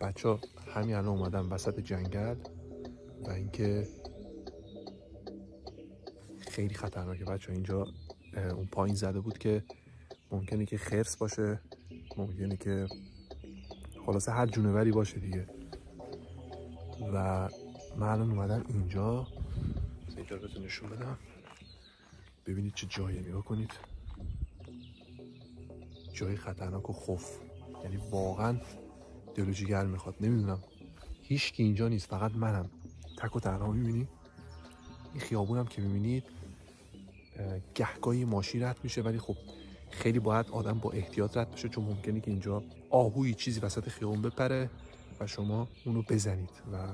بچه‌ها همین الان اومدن وسط جنگل و اینکه خیلی خطرناکه بچه‌ها. اینجا اون پایین زده بود که ممکنه که خرس باشه، ممکنه که خلاصه هر جونوری باشه دیگه. و من الان اومدم اینجا رو بهتون نشون بدم. ببینید چه جایی، نگاه کنید، جای خطرناک و خوف، یعنی واقعا دل و جیگر میخواد. نمیدونم هیچ کی اینجا نیست، فقط منم تک و تنها. میبینی این خیابونم که میبینید گهگاهی ماشین رد میشه، ولی خب خیلی باید آدم با احتیاط رد بشه، چون ممکنه که اینجا آهوی چیزی وسط خیابون بپره و شما اونو بزنید و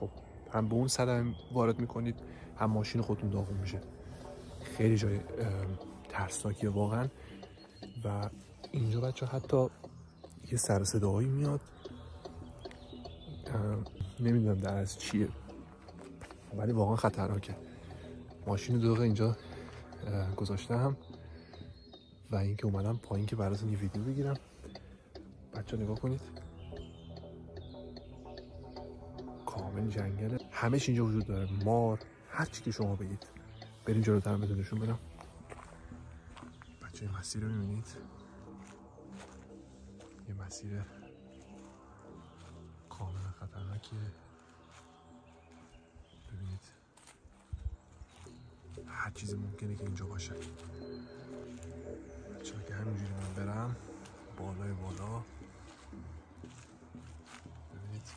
خب هم به اون صدمه وارد میکنید، هم ماشین خودتون داغون میشه. خیلی جای ترسناکیه واقعا. و اینجا بچه حتی یه سر صداهایی میاد، نمیدونم در از چیه، ولی واقعا خطرناکه. ماشین دقیقه اینجا گذاشتم و اینکه اومدم پایین که براتون یه ویدیو بگیرم. بچه نگاه کنید، کامل جنگله، همه چی اینجا وجود داره، مار، هر چی که شما بگید. بریم جلوتر بهتون نشون بدم. بچه این مسیر رو میبینید، یه مسیر کاملا خطرناکیه. ببینید هر چیزی ممکنه که اینجا باشه. بچه که همینجوری من برم بالای بالا، ببینید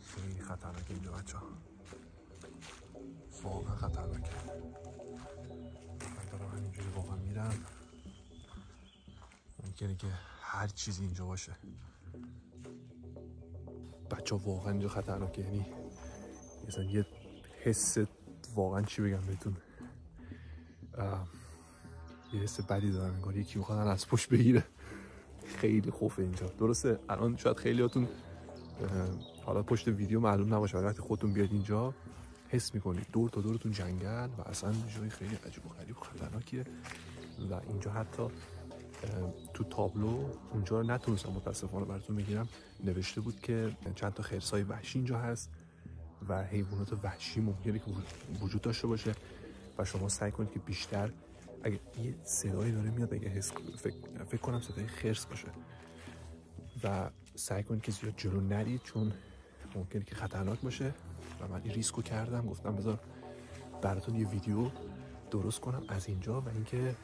خیلی خطرناکه اینجا بچه ها، واقعا خطرناکه. من دارم همینجوری واقعا میرم، ممکنه که هر چیزی اینجا باشه. بچه ها واقعا اینجا خطرناکه، یعنی مثلا یه حس، واقعا چی بگم بهتون، یه حس بدی دارم، انگار یکی میخواد از پشت بگیره. خیلی خوفه اینجا. درسته الان شاید خیلیاتون حالا پشت ویدیو معلوم نباشه، ولی وقتی خودتون بیاد اینجا حس میکنید دور تا دورتون جنگل و اصلا جای خیلی عجیب و غریب و خطرناکیه. و اینجا حتی تو تابلو اونجا رو نتونستم متاسفانه براتون بگیرم، نوشته بود که چند تا خرسای وحشی اینجا هست و حیوانات وحشی ممکنه که وجود داشته باشه و شما سعی کنید که بیشتر، اگه یه صدایی داره میاد، اگه فکر کنم صدای خرس باشه، و سعی کنید که زیاد جلو نرید، چون ممکنه که خطرناک باشه. و من این ریسکو کردم، گفتم بذار براتون یه ویدیو درست کنم از اینجا. و اینکه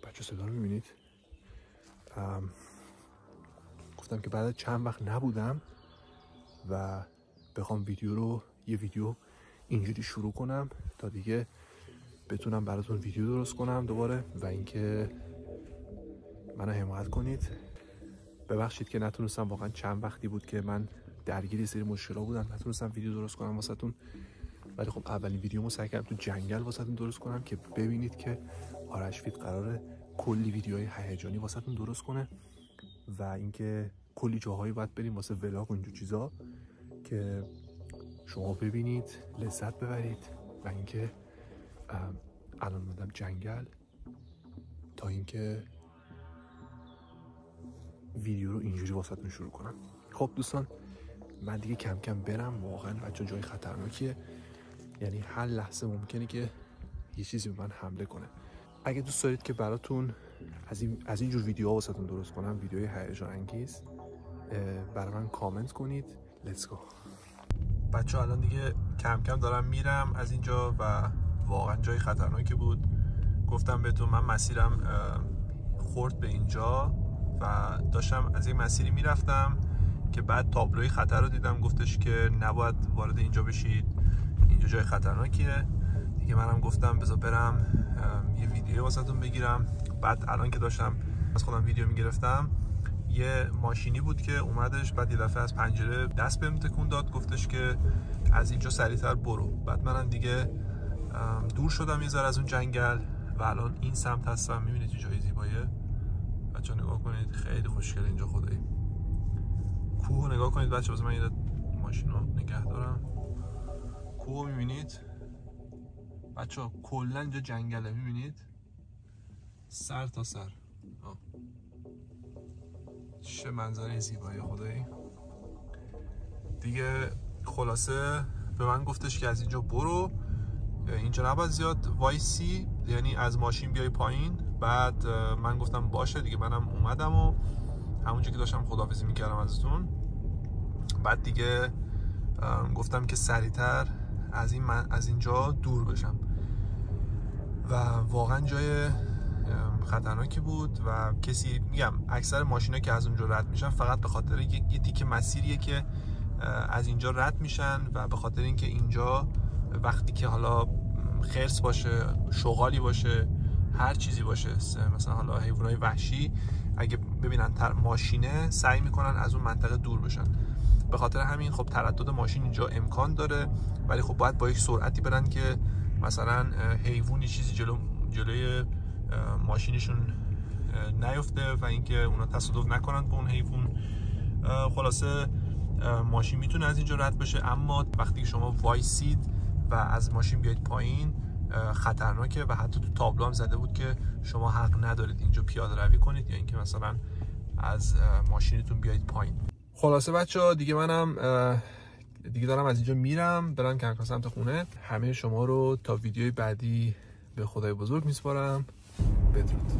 بچه صدا رو میبینید، گفتم که بعد چند وقت نبودم و بخوام یه ویدیو اینجوری شروع کنم تا دیگه بتونم براتون ویدیو درست کنم دوباره. و اینکه منو حمایت کنید. ببخشید که نتونستم، واقعا چند وقتی بود که من درگیر سری مشکلات بودم، نتونستم ویدیو درست کنم واسهتون. ولی خب اولین ویدیومو سعی کردم تو جنگل واسهتون درست کنم که ببینید که آرش فیت قراره کلی ویدیوهای هیجانی واسهتون درست کنه و اینکه کلی جاهایی باید بریم واسه ولاگ و اینجور چیزا که شما ببینید لذت ببرید. و اینکه الان اومدم جنگل تا اینکه ویدیو رو اینجوری واسهتون شروع کنم. خب دوستان، من دیگه کم کم برم، واقعا بچه جای خطرناکیه، یعنی هر لحظه ممکنه که یه چیزی به من حمله کنه. اگه دوست دارید که براتون از این جور ویدیوها واسهتون درست کنم، ویدیوهای هیجان انگیز، برای من کامنت کنید. لیتس گو. بچه الان دیگه کم کم دارم میرم از اینجا و واقعا جای خطرناکی بود. گفتم بهتون من مسیرم خورد به اینجا و داشتم از این مسیری میرفتم که بعد تابلوی خطر رو دیدم، گفتش که نباید وارد اینجا بشید، اینجا جای خطرناکیه دیگه. منم گفتم بذار برم یه ویدیو واسهتون بگیرم. بعد الان که داشتم از خودم ویدیو میگرفتم، یه ماشینی بود که اومدش، بعد یه دفعه از پنجره دست بهم تکون داد، گفتش که از اینجا سریعتر برو. بعد منم دیگه دور شدم یه ذره از اون جنگل و الان این سمت هستم. میبینید چه جای زیباییه بچه، نگاه کنید، خیلی خوشگله اینجا. خدایی کوه نگاه کنید بچه، بذار من یه ماشین رو نگه دارم. کوه میبینید بچه، کلا اینجا جنگله، میبینید سر تا سر. چه منظره زیبایی خدایی. دیگه خلاصه به من گفتش که از اینجا برو، اینجا نباید زیاد وایسی، یعنی از ماشین بیای پایین. بعد من گفتم باشه دیگه، منم اومدم و همونجا که داشتم خداحافظی میکردم ازتون، بعد دیگه گفتم که سریعتر از اینجا دور بشم و واقعا جای خطرناکی بود و کسی، میگم اکثر ماشینا که از اونجا رد میشن فقط به خاطر یه تیکه مسیریه که از اینجا رد میشن و به خاطر اینکه اینجا وقتی که حالا خرس باشه، شغالی باشه، هر چیزی باشه، مثلا حالا حیوانات وحشی اگه ببینن ماشینه سعی میکنن از اون منطقه دور بشن. به خاطر همین خب تردد ماشین اینجا امکان داره، ولی خب باید با یک سرعتی برن که مثلا حیوانی چیزی جلوی ماشینشون نیفته و اینکه اونا تصادف نکنن به اون حیوان. خلاصه ماشین میتونه از اینجا رد بشه، اما وقتی شما وایسید و از ماشین بیاید پایین خطرناکه و حتی تو تابلو هم زده بود که شما حق ندارید اینجا پیاده روی کنید یا اینکه مثلا از ماشینتون بیاید پایین. خلاصه بچه‌ها دیگه منم دیگه دارم از اینجا میرم، برم کنکا سمت خونه. همه شما رو تا ویدیوی بعدی به خدای بزرگ میسپارم. بدرود.